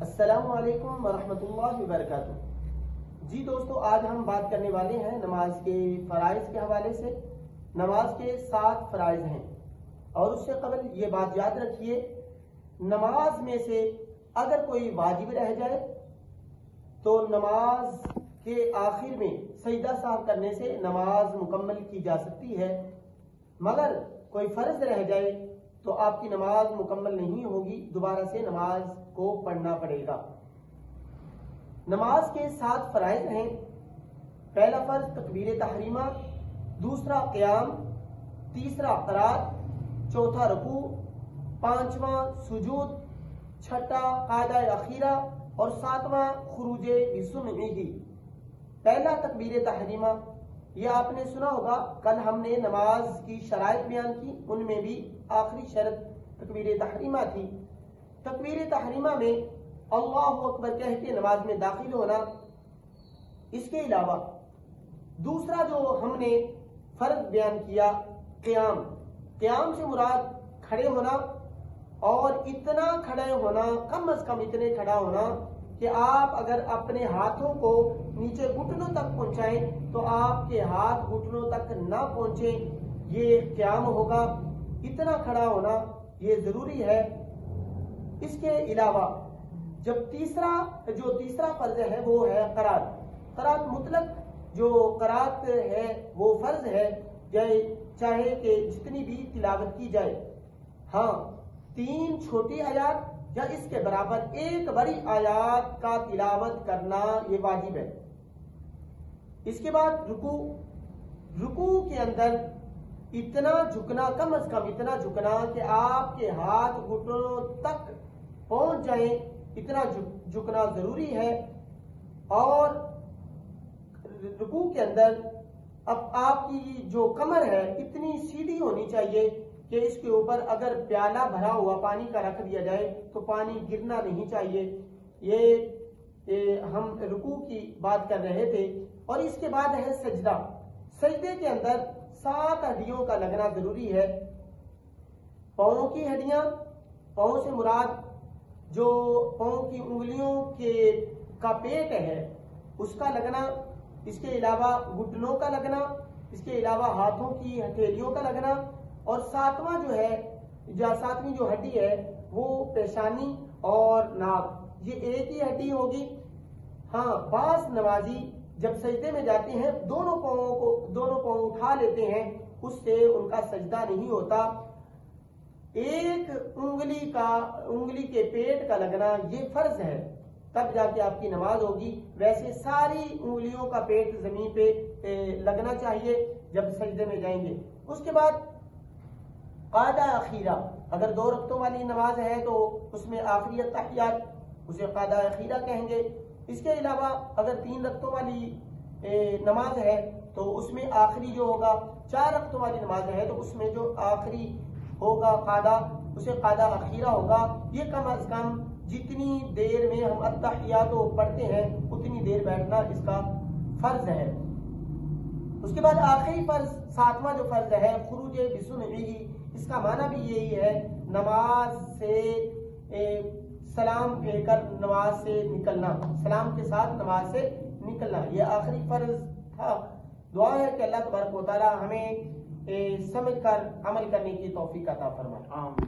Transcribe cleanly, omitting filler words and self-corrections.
السلام علیکم ورحمۃ اللہ وبرکاتہ۔ جی دوستو، آج ہم بات کرنے والے ہیں نماز کے فرائض کے حوالے سے۔ نماز کے 7 فرائض ہیں، اور اس سے قبل یہ بات یاد رکھیے، نماز میں سے اگر کوئی واجب رہ جائے تو نماز کے آخر میں سجدہ سہو کرنے سے نماز مکمل کی جا سکتی ہے، مگر کوئی فرض رہ جائے تو آپ کی نماز مکمل نہیں ہوگی، دوبارہ سے نماز کو پڑھنا پڑے گا۔ نماز کے 7 فرائض ہیں۔ پہلا فرض تکبیر تحریمہ، دوسرا قیام، تیسرا قرات، چوتھا رکوع، پانچواں سجود، چھٹا قاعدہ اخیرہ اور ساتواں خروج بسمعہ۔ پہلا تکبیر تحریمہ، یہ آپ نے سنا ہوگا، کل ہم نے نماز کی شرائط بیان کی، ان میں بھی آخری شرط تکبیر تحریمہ تھی۔ تکبیر تحریمہ میں اللہ اکبر کہہ کے نماز میں داخل ہونا۔ اس کے علاوہ دوسرا جو ہم نے فرض بیان کیا، قیام۔ قیام سے مراد کھڑے ہونا، اور اتنا کھڑے ہونا، کم از کم اتنے کھڑا ہونا کہ آپ اگر اپنے ہاتھوں کو نیچے گھٹنوں تک پہنچائیں تو آپ کے ہاتھ گھٹنوں تک نہ پہنچیں، یہ قیام ہوگا۔ اتنا کھڑا ہونا یہ ضروری ہے۔ اس کے علاوہ جب تیسرا فرض ہے وہ ہے قرات۔ قرات مطلق جو قرات ہے وہ فرض ہے، چاہے کہ جتنی بھی تلاوت کی جائے، ہاں 3 چھوٹی آیات یا اس کے برابر 1 بڑی آیات کا تلاوت کرنا یہ واجب ہے۔ اس کے بعد رکوع کے اندر اتنا جھکنا، کم از کم اتنا جھکنا کہ آپ کے ہاتھ گھٹنوں تک پہنچ جائیں، اتنا جھکنا ضروری ہے۔ اور رکوع کے اندر اب آپ کی جو کمر ہے اتنی سیدھی ہونی چاہیے کہ اس کے اوپر اگر پیالہ بھرا ہوا پانی کا رکھ دیا جائے تو پانی گرنا نہیں چاہیے۔ یہ ہم رکوع کی بات کر رہے تھے۔ اور اس کے بعد ہے سجدہ۔ سجدے کے اندر 7 ہڈیوں کا لگنا ضروری ہے۔ پاؤں کی ہڈیاں، پاؤں سے مراد جو پاؤں کی انگلیوں کا پیٹ ہے اس کا لگنا، اس کے علاوہ گھٹنوں کا لگنا، اس کے علاوہ ہاتھوں کی ہتھیلیوں کا لگنا، اور 7واں جو ہے یا 7ویں جو ہڈی ہے وہ پیشانی اور ناک، یہ ایک ہی ہڈی ہوگی۔ ہاں بعض نمازی جب سجدے میں جاتے ہیں دونوں پاؤں اٹھا لیتے ہیں، اس سے ان کا سجدہ نہیں ہوتا۔ ایک انگلی کے پیٹ کا لگنا یہ فرض ہے، تب جا کے آپ کی نماز ہوگی۔ ویسے ساری انگلیوں کا پیٹ زمین پہ لگنا چاہیے جب سجدے میں جائیں گے۔ اس کے بعد قاعدہ اخیرہ، اگر 2 رکعتوں والی نماز ہے تو اس میں آخری التحیات، اسے قاعدہ اخیرہ کہیں گے۔ اس کے علاوہ اگر 3 رکعتوں والی نماز ہے تو اس میں آخری جو ہوگا، 4 رکعتوں والی نماز ہے تو اس میں جو آخری ہوگا قاعدہ، اسے قاعدہ اخیرہ ہوگا۔ یہ کم از کم جتنی دیر میں ہم التحیات پڑھتے ہیں اتنی دیر بیٹھنا اس کا فرض ہے۔ اس کے بعد آخری فرض، 7واں جو فرض ہے خروج بسمعہ، اس کا معنی بھی یہی ہے، نماز سے سلام کہہ کر نماز سے نکلنا، سلام کے ساتھ نماز سے نکلنا، یہ آخری فرض تھا۔ دعا ہے کہ اللہ تبارک و تعالی ہمیں سمجھ کر عمل کرنے کی توفیق عطا فرمائے۔